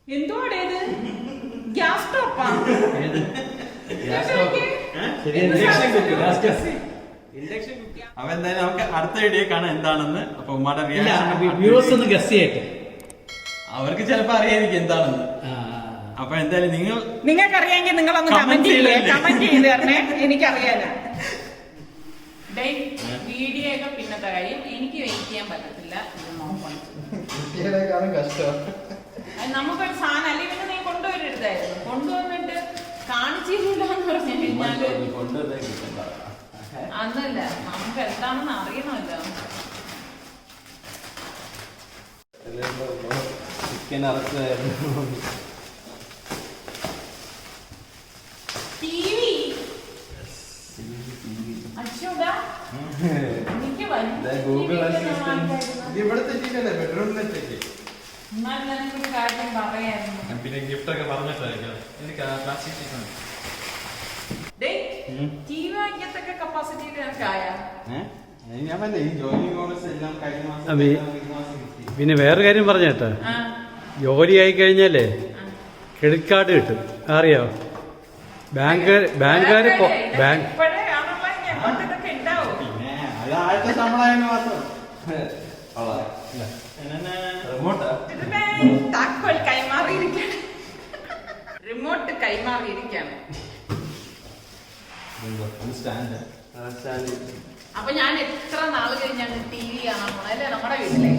എന്തുവാടേത്? Gas സ്റ്റോപ്പാ? അപ്പൊ എന്തായാലും നമുക്ക് അടുത്ത വീഡിയോ കാണാം എന്താണെന്ന്. അപ്പൊ ഉമ്മയുടെ അവർക്ക് ചിലപ്പോ അറിയായിരിക്കും എന്താണെന്ന്. അപ്പൊ എന്തായാലും നിങ്ങൾക്ക് അറിയാമെങ്കിൽ നിങ്ങളൊന്ന് കമന്റ് ചെയ്ത് തരണേ, എനിക്കറിയാലോ. വീഡിയോ ഒക്കെ പിന്നത്തെ കാര്യം, എനിക്ക് വെയിറ്റ് ചെയ്യാൻ പറ്റത്തില്ല. നമുക്കൊരു സാധനം അല്ലെങ്കിൽ നീ കൊണ്ടുവരരുതായിരുന്നു. കൊണ്ടുവന്നിട്ട് കാണിച്ചില്ലാന്ന് പറഞ്ഞു കഴിഞ്ഞാല് അന്നല്ല, നമുക്ക് എന്താണെന്ന് അറിയണമല്ലോ. ചിക്കൻ അറച്ചായിരുന്നു. ഗൂഗിൾ പിന്നെ ഗിഫ്റ്റ് ഒക്കെ പറഞ്ഞിട്ടായിരിക്കും. എനിക്ക് പിന്നെ വേറെ കാര്യം പറഞ്ഞേട്ടാ, ജോലി ആയി കഴിഞ്ഞാലേ ക്രെഡിറ്റ് കാർഡ് കിട്ടും, അറിയോ? ബാങ്കുകാര് റിമോട്ട് കൈമാറിയിരിക്കാണ്. അപ്പൊ ഞാൻ എത്ര നാള് കഴിഞ്ഞാണ് TV കാണാൻ പോണേ അല്ലേ നമ്മുടെ വീട്ടിലെ.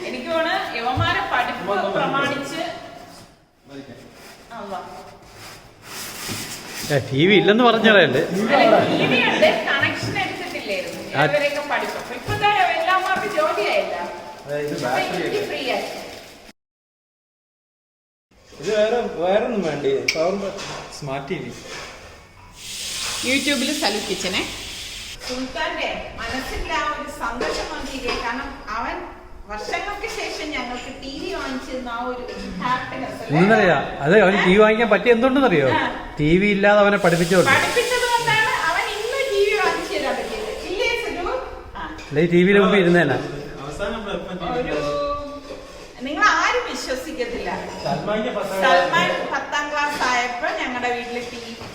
എനിക്ക് തോന്നുന്നു യവന്മാരെ പഠിപ്പ് പ്രമാണിച്ച് TV ഇല്ലെന്ന് പറഞ്ഞല്ലേ. TV ഉണ്ട്, കണക്ഷൻ എടുത്തിട്ടില്ലായിരുന്നു ഇവരെയൊക്കെ പഠിപ്പ്. ഇപ്പത്തെ എല്ലാമാർക്ക് ജോലിയായില്ല, ഫ്രീ ആയി. ഇത് വേറൊന്നും വേണ്ടി സ്മാർട്ട് TV. യൂട്യൂബിൽ സലു കിച്ചനെ. സുൽത്താന്റെ മനസ്സിൽ ആ ഒരു സന്തോഷം വന്നില്ലേ, കാരണം അവൻ വർഷങ്ങൾക്ക് ശേഷം ഞങ്ങൾക്ക് TV വാങ്ങിച്ചിരുന്ന ആ ഒരു ഹാപ്പിനെസ്. ഒന്നറിയാ, അത് അവന് TV വാങ്ങിക്കാൻ പറ്റിയ എന്തുകൊണ്ടെന്നറിയോ? TV ഇല്ലാതെ അവനെ പഠിപ്പിച്ചത് കൊണ്ടാണ് അവൻ ഇന്ന് TV വാങ്ങിച്ചു തരാൻ പറ്റിയത്. ഇല്ലേ സുലു? അല്ലെ ടിവിയിലെ മുമ്പ് ഇരുന്നേനാ. നിങ്ങൾ ആരും വിശ്വസിക്കത്തില്ല, സൽമാൻ 10ാം ക്ലാസ് ആയപ്പോ ഞങ്ങളുടെ വീട്ടില്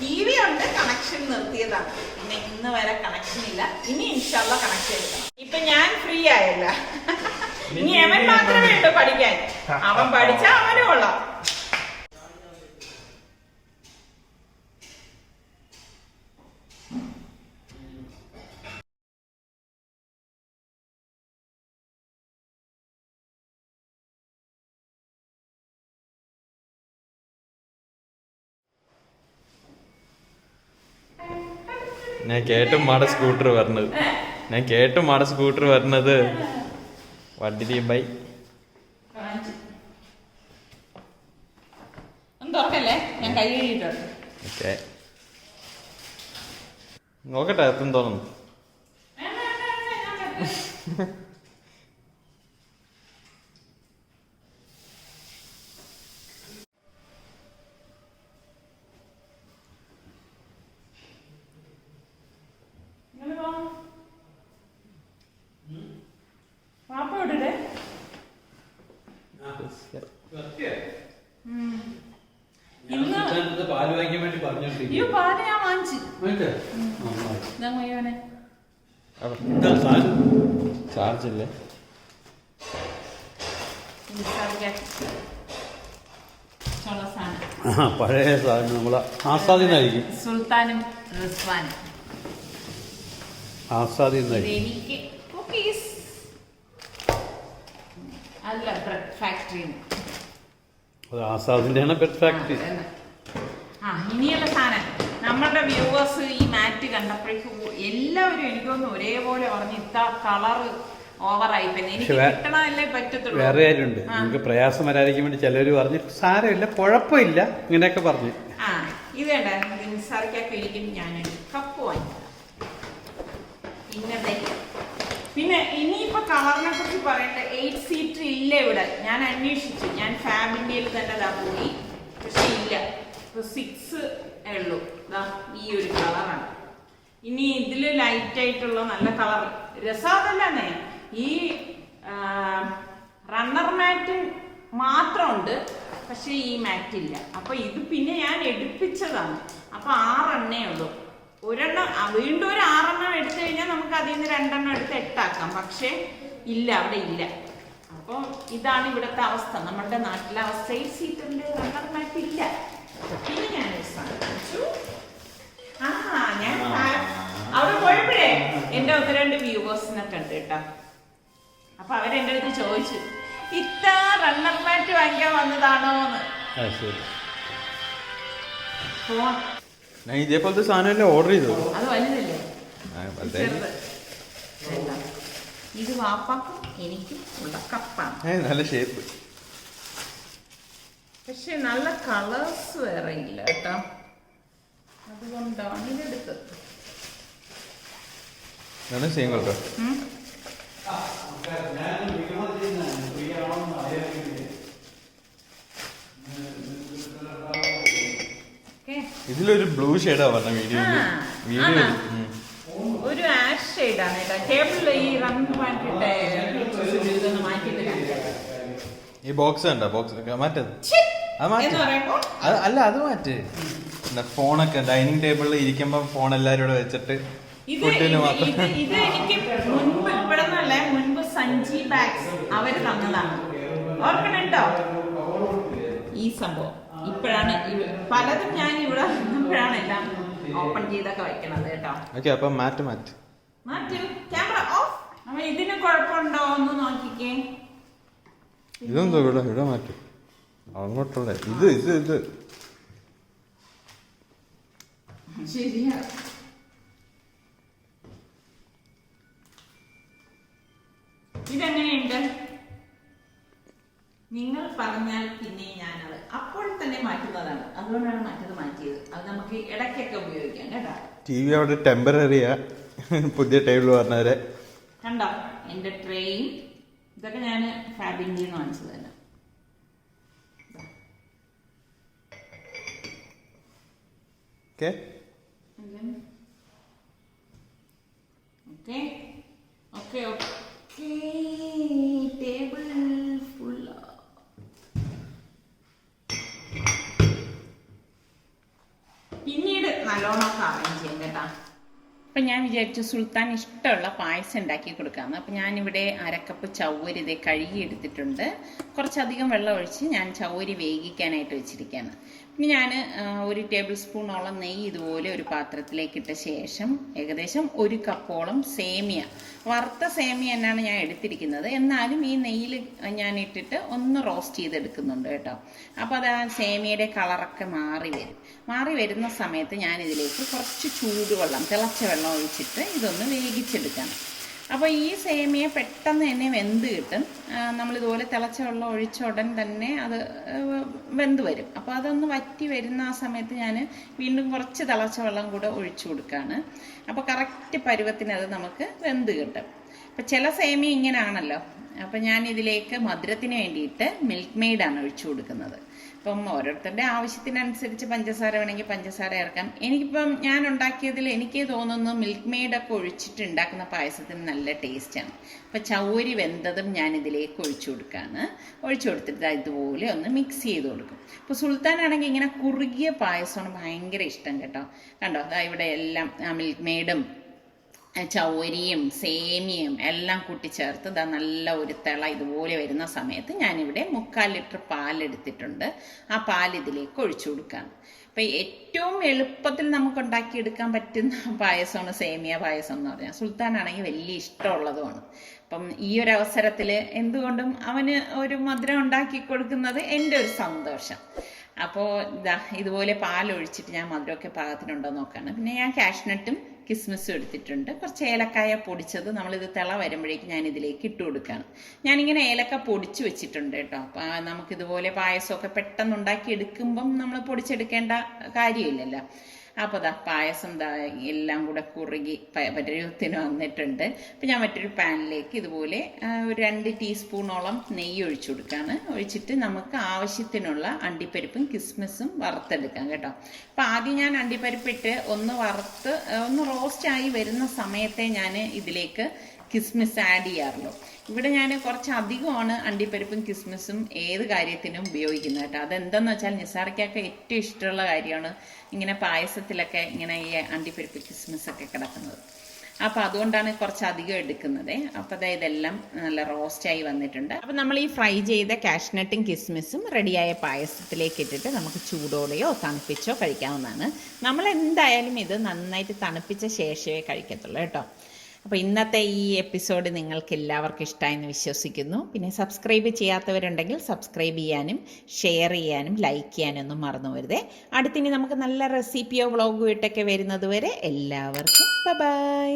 TV ഉണ്ട്, കണക്ഷൻ നിർത്തിയതാണ്. പിന്നെ ഇന്ന് വരെ കണക്ഷൻ ഇല്ല. ഇനി ഇൻഷാല്ല കണക്ഷൻ എടുക്കണം. ഇപ്പൊ ഞാൻ ഫ്രീ ആയല്ല, ഇനി അവൻ മാത്രമേ ഉള്ളൂ പഠിക്കാൻ. അവൻ പഠിച്ചാ അവനും കൊള്ളാം. ഞാൻ കേട്ടും മാട സ്കൂട്ടർ വരണത് വണ്ടി ബൈ ഞാൻ കൈ കഴുകിയിട്ടുണ്ട്. ഓക്കെ, നോക്കട്ടെ എത്തും തോന്നുന്നു. പാല് വാങ്ങിക്കാൻ വേണ്ടി പറഞ്ഞോണ്ടിരിക്കും. ചാർജില്ലേ? പഴയ സാധനം നമ്മളെ ആസ്വാദിന്നായിരിക്കും. സുൽത്താനും റിസ്വാനും ആസ്വാദിന്നായിരിക്കും. അല്ല, ബ്രെഡ് ഫാക്ടറി. അത് ആസാദിന്റെയാണ് ബ്രെഡ് ഫാക്ടറി. ഇനിയുള്ള സാധനം നമ്മളുടെ വ്യൂവേഴ്സ് ഈ മാറ്റ് കണ്ടപ്പോഴേക്കും എല്ലാവരും എനിക്കൊന്ന് ഒരേപോലെ പറഞ്ഞ് ഇത്ര കളറ് ഓവറായി. പിന്നെ എനിക്ക് കിട്ടണല്ലേ പറ്റത്തുള്ളൂ. വേറെ കാര്യമുണ്ട്, നിങ്ങൾക്ക് പ്രയാസം വരാതിരിക്കാൻ വേണ്ടി ചിലര് പറഞ്ഞു സാരമില്ല കുഴപ്പമില്ല ഇങ്ങനെയൊക്കെ പറഞ്ഞു. ഇത് വേണ്ട, നിസ്സാറിക്കൊക്കെ ഒരിക്കലും ഞാനൊരു കപ്പ് വാങ്ങിക്കാം. പിന്നെ ഇനിയിപ്പോ കളറിനെ കുറിച്ച് പറയട്ടെ. 8 സീറ്റർ ഇല്ല ഇവിടെ. ഞാൻ അന്വേഷിച്ചു, ഞാൻ ഫാമിലിയിൽ തന്നെ പോയി, പക്ഷെ ഇല്ല. 6 ഉള്ളൂ. ഈ ഒരു കളറാണ്. ഇനി ഇതില് ലൈറ്റ് ആയിട്ടുള്ള നല്ല കളർ രസാതല്ലേ. ഈ റണ്ണർ മാറ്റ് മാത്രമുണ്ട്, പക്ഷെ ഈ മാറ്റ് ഇല്ല. അപ്പൊ ഇത് പിന്നെ ഞാൻ എടുപ്പിച്ചതാണ്. അപ്പൊ 6 എണ്ണേ ഉള്ളൂ. ഒരെണ്ണം വീണ്ടും ഒരു 6 എണ്ണം എടുത്തു കഴിഞ്ഞാൽ നമുക്ക് അതിൽ നിന്ന് 2 എണ്ണം എടുത്ത് 8 ആക്കാം. പക്ഷെ ഇല്ല, അവിടെ ഇല്ല. അപ്പൊ ഇതാണ് ഇവിടുത്തെ അവസ്ഥ. നമ്മുടെ നാട്ടിലെ അവസ്ഥ. 8 സീറ്ററിന്റെ റണ്ണർ മാറ്റ് ഇല്ല. പിന്നെ ഞാൻ ഞാൻ അവിടെ പോയപ്പോഴേ എന്റെ 1-2 വ്യൂവേഴ്സിനൊക്കെ ഉണ്ട് കേട്ടോ. അപ്പൊ അവരെന്റെ അടുത്ത് ചോദിച്ചു, ഇത്ത റണ്ണർ മാറ്റ് വാങ്ങിക്കാൻ വന്നതാണോന്ന്. ഞാൻ ഇതേപോലത്തെ സാധനം ഓർഡർ ചെയ്തു. അത് വലുതല്ലേ? ഇത് വാപ്പാക്കും എനിക്കും ഉള്ള കപ്പാണ്. നല്ല ഷേപ്പ്, പക്ഷെ നല്ല കളേഴ്സ് വേറെ ഇല്ല കേട്ടോ. അതുകൊണ്ടാണ് ഇതെടുത്തത്. സെയിം കേട്ടോ. ഇതിലൊരു ബ്ലൂ ഷെയ്ഡാ പറഞ്ഞ വീഡിയോ. ഒരു ആഷ് ഷെയ്ഡാണ് കേട്ടോ. ടേബിളിൽ ഈ റണ്ണ് മാറ്റിട്ട് ഈ ബോക്സ് കണ്ടോ? ബോക്സ് മാറ്റത് അല്ല, അത് മാറ്റ്. ഫോണൊക്കെ ഡൈനിങ് ടേബിളിൽ ഇരിക്കുമ്പോ ഫോൺ എല്ലാരും കൂടെ വെച്ചിട്ട് ഫുഡിന് മാത്രം. ഇത് എനിക്ക് മുൻപ് ഇവിടെന്നല്ല, മുൻപ് സഞ്ജി ബാഗ്സ് അവര് തന്നതാണ്. ഓർക്കണുണ്ടോ ഈ സംഭവം? ഇപ്പോഴാണ് പലതും ഞാൻ ഇവിടെ ഇപ്പോഴാണ് എല്ലാം ഓപ്പൺ ചെയ്തൊക്കെ വെക്കണത് കേട്ടോ. ഓക്കെ, അപ്പൊ മാറ്റ് ക്യാമറ ഓഫ്. അപ്പൊ ഇതിന് കുഴപ്പമുണ്ടോ ഒന്ന് നോക്കിക്കേ. ഇതെന്തോ ഇവിടെ മാറ്റ് അങ്ങോട്ടുള്ള ഇത് ശരിയാ. ഇതെങ്ങനെയുണ്ട്? നിങ്ങൾ പറഞ്ഞാൽ പിന്നെ ഞാനത് അപ്പോൾ തന്നെ മാറ്റുന്നതാണ്. അതുകൊണ്ടാണ് മറ്റത് മാറ്റിയത്. അത് നമുക്ക് ഇടയ്ക്കൊക്കെ ഉപയോഗിക്കാം കേട്ടോ. TV അവിടെ ടെമ്പററിയാ, പുതിയ ടേബിൾ പറഞ്ഞവരെ കണ്ടോ. എന്റെ ട്രെയിൻ ഇതൊക്കെ ഞാൻ ഫാബിൻ്റെ വാങ്ങിച്ചത് തന്നെ. Table full. പിന്നീട് നല്ലോണം അറേഞ്ച് ചെയ്യാം കേട്ടോ. അപ്പം ഞാൻ വിചാരിച്ചു സുൽത്താൻ ഇഷ്ടമുള്ള പായസം ഉണ്ടാക്കി കൊടുക്കാമെന്ന്. അപ്പം ഞാനിവിടെ 1/2 കപ്പ് ചവ്വരി ഇതേ കഴുകി എടുത്തിട്ടുണ്ട്. കുറച്ചധികം വെള്ളം ഒഴിച്ച് ഞാൻ ചവ്വരി വേവിക്കാനായിട്ട് വെച്ചിരിക്കുകയാണ്. പിന്നെ ഞാൻ 1 ടേബിൾ സ്പൂണോളം നെയ്യ് ഇതുപോലെ ഒരു പാത്രത്തിലേക്ക് ഇട്ട ശേഷം ഏകദേശം 1 കപ്പോളം സേമിയ, വറുത്ത സേമിയ എന്നാണ് ഞാൻ എടുത്തിരിക്കുന്നത്. എന്നാലും ഈ നെയ്യിൽ ഞാൻ ഇട്ടിട്ട് ഒന്ന് റോസ്റ്റ് ചെയ്തെടുക്കുന്നുണ്ട് കേട്ടോ. അപ്പോൾ അത് ആ സേമിയയുടെ കളറൊക്കെ മാറി വരുന്ന സമയത്ത് ഞാനിതിലേക്ക് കുറച്ച് ചൂടുവെള്ളം, തിളച്ച വെള്ളം ഒഴിച്ചിട്ട് ഇതൊന്ന് വേവിച്ചെടുക്കണം. അപ്പോൾ ഈ സേമിയ പെട്ടെന്ന് തന്നെ വെന്ത് കിട്ടും. നമ്മളിതുപോലെ തിളച്ച വെള്ളം ഒഴിച്ച ഉടൻ തന്നെ അത് വെന്ത് വരും. അപ്പോൾ അതൊന്ന് വറ്റി വരുന്ന ആ സമയത്ത് ഞാൻ വീണ്ടും കുറച്ച് തിളച്ച വെള്ളം കൂടെ ഒഴിച്ചു കൊടുക്കുകയാണ്. അപ്പോൾ കറക്റ്റ് പരുവത്തിന് അത് നമുക്ക് വെന്ത് കിട്ടും. അപ്പം ചില സേമിയ ഇങ്ങനെയാണല്ലോ. അപ്പം ഞാൻ ഇതിലേക്ക് മധുരത്തിന് വേണ്ടിയിട്ട് മിൽക്ക് മെയ്ഡാണ് ഒഴിച്ചു കൊടുക്കുന്നത്. അപ്പം ഓരോരുത്തരുടെ ആവശ്യത്തിനനുസരിച്ച് പഞ്ചസാര വേണമെങ്കിൽ പഞ്ചസാര ചേർക്കാം. എനിക്കിപ്പം ഞാൻ ഉണ്ടാക്കിയതിൽ എനിക്ക് തോന്നുന്നു മിൽക്ക് മെയ്ഡൊക്കെ ഒഴിച്ചിട്ട് ഉണ്ടാക്കുന്ന പായസത്തിന് നല്ല ടേസ്റ്റാണ്. അപ്പം ചവ്വരി വെന്തതും ഞാൻ ഇതിലേക്ക് ഒഴിച്ചു കൊടുക്കുകയാണ്. ഒഴിച്ചു കൊടുത്തിട്ട് ഇതുപോലെ ഒന്ന് മിക്സ് ചെയ്ത് കൊടുക്കും. അപ്പോൾ സുൽത്താനാണെങ്കിൽ ഇങ്ങനെ കുറുകിയ പായസമാണ് ഭയങ്കര ഇഷ്ടം കേട്ടോ. കണ്ടോ, അതാ ഇവിടെ എല്ലാം മിൽക്ക് മെയ്ഡും ചവ്വരിയും സേമിയയും എല്ലാം കൂട്ടിച്ചേർത്ത് ഇതാ നല്ല ഒരു തിള ഇതുപോലെ വരുന്ന സമയത്ത് ഞാനിവിടെ 3/4 ലിറ്റർ പാലെടുത്തിട്ടുണ്ട്. ആ പാൽ ഇതിലേക്ക് ഒഴിച്ചു കൊടുക്കുകയാണ്. അപ്പം ഏറ്റവും എളുപ്പത്തിൽ നമുക്ക് ഉണ്ടാക്കിയെടുക്കാൻ പറ്റുന്ന പായസമാണ് സേമിയ പായസം എന്ന് പറഞ്ഞാൽ. സുൽത്താനാണെങ്കിൽ വലിയ ഇഷ്ടമുള്ളതുമാണ്. അപ്പം ഈ ഒരു അവസരത്തിൽ എന്തുകൊണ്ടും അവന് ഒരു മധുരം ഉണ്ടാക്കി കൊടുക്കുന്നത് എൻ്റെ ഒരു സന്തോഷം. അപ്പോൾ ഇതുപോലെ പാലൊഴിച്ചിട്ട് ഞാൻ മധുരമൊക്കെ പാകത്തിനുണ്ടോ നോക്കാണ്. പിന്നെ ഞാൻ കാഷ്നട്ടും കിസ്മിസും എടുത്തിട്ടുണ്ട്. കുറച്ച് ഏലക്കായ പൊടിച്ചത് നമ്മളിത് തിള വരുമ്പോഴേക്കും ഞാൻ ഇതിലേക്ക് ഇട്ട് കൊടുക്കുകയാണ്. ഞാനിങ്ങനെ ഏലക്ക പൊടിച്ച് വെച്ചിട്ടുണ്ട് കേട്ടോ. അപ്പം നമുക്കിതുപോലെ പായസമൊക്കെ പെട്ടെന്ന് ഉണ്ടാക്കി എടുക്കുമ്പം നമ്മൾ പൊടിച്ചെടുക്കേണ്ട കാര്യമില്ലല്ലോ. അപ്പോൾ പായസം എല്ലാം കൂടെ കുറുകി പരുവത്തിന് വന്നിട്ടുണ്ട്. അപ്പം ഞാൻ മറ്റൊരു പാനിലേക്ക് ഇതുപോലെ ഒരു 2 ടീസ്പൂണോളം നെയ്യ് ഒഴിച്ചു കൊടുക്കുകയാണ്. ഒഴിച്ചിട്ട് നമുക്ക് ആവശ്യത്തിനുള്ള അണ്ടിപ്പരിപ്പും കിസ്മിസും വറുത്തെടുക്കാം കേട്ടോ. അപ്പം ആദ്യം ഞാൻ അണ്ടിപ്പരിപ്പിട്ട് ഒന്ന് റോസ്റ്റായി വരുന്ന സമയത്തെ ഞാൻ ഇതിലേക്ക് കിസ്മിസ് ആഡ് ചെയ്യാറുള്ളൂ. ഇവിടെ ഞാൻ കുറച്ച് അധികമാണ് അണ്ടിപ്പരിപ്പും കിസ്മിസും ഏത് കാര്യത്തിനും ഉപയോഗിക്കുന്നത് കേട്ടോ. അതെന്താണെന്ന് വെച്ചാൽ നിസാർക്കൊക്കെ ഏറ്റവും ഇഷ്ടമുള്ള കാര്യമാണ് ഇങ്ങനെ പായസത്തിലൊക്കെ ഇങ്ങനെ ഈ അണ്ടിപ്പരിപ്പ് കിസ്മിസൊക്കെ കിടക്കുന്നത്. അപ്പോൾ അതുകൊണ്ടാണ് കുറച്ച് അധികം എടുക്കുന്നത്. അപ്പോൾ അതായത് ഇതെല്ലാം നല്ല റോസ്റ്റായി വന്നിട്ടുണ്ട്. അപ്പോൾ നമ്മൾ ഈ ഫ്രൈ ചെയ്ത കാഷ്നട്ടും കിസ്മിസും റെഡിയായ പായസത്തിലേക്ക് ഇട്ടിട്ട് നമുക്ക് ചൂടോടെയോ തണുപ്പിച്ചോ കഴിക്കാവുന്നതാണ്. നമ്മൾ എന്തായാലും ഇത് നന്നായിട്ട് തണുപ്പിച്ച ശേഷമേ കഴിക്കത്തുള്ളൂ കേട്ടോ. അപ്പോൾ ഇന്നത്തെ ഈ എപ്പിസോഡ് നിങ്ങൾക്ക് എല്ലാവർക്കും ഇഷ്ടമായെന്ന് വിശ്വസിക്കുന്നു. പിന്നെ സബ്സ്ക്രൈബ് ചെയ്യാത്തവരുണ്ടെങ്കിൽ സബ്സ്ക്രൈബ് ചെയ്യാനും ഷെയർ ചെയ്യാനും ലൈക്ക് ചെയ്യാനും ഒന്നും മറന്നു വരുതേ. അടുത്തിനി നമുക്ക് നല്ല റെസിപ്പിയോ വ്ളോഗോ ഇട്ടൊക്കെ വരുന്നത് വരെ എല്ലാവർക്കും ബൈ.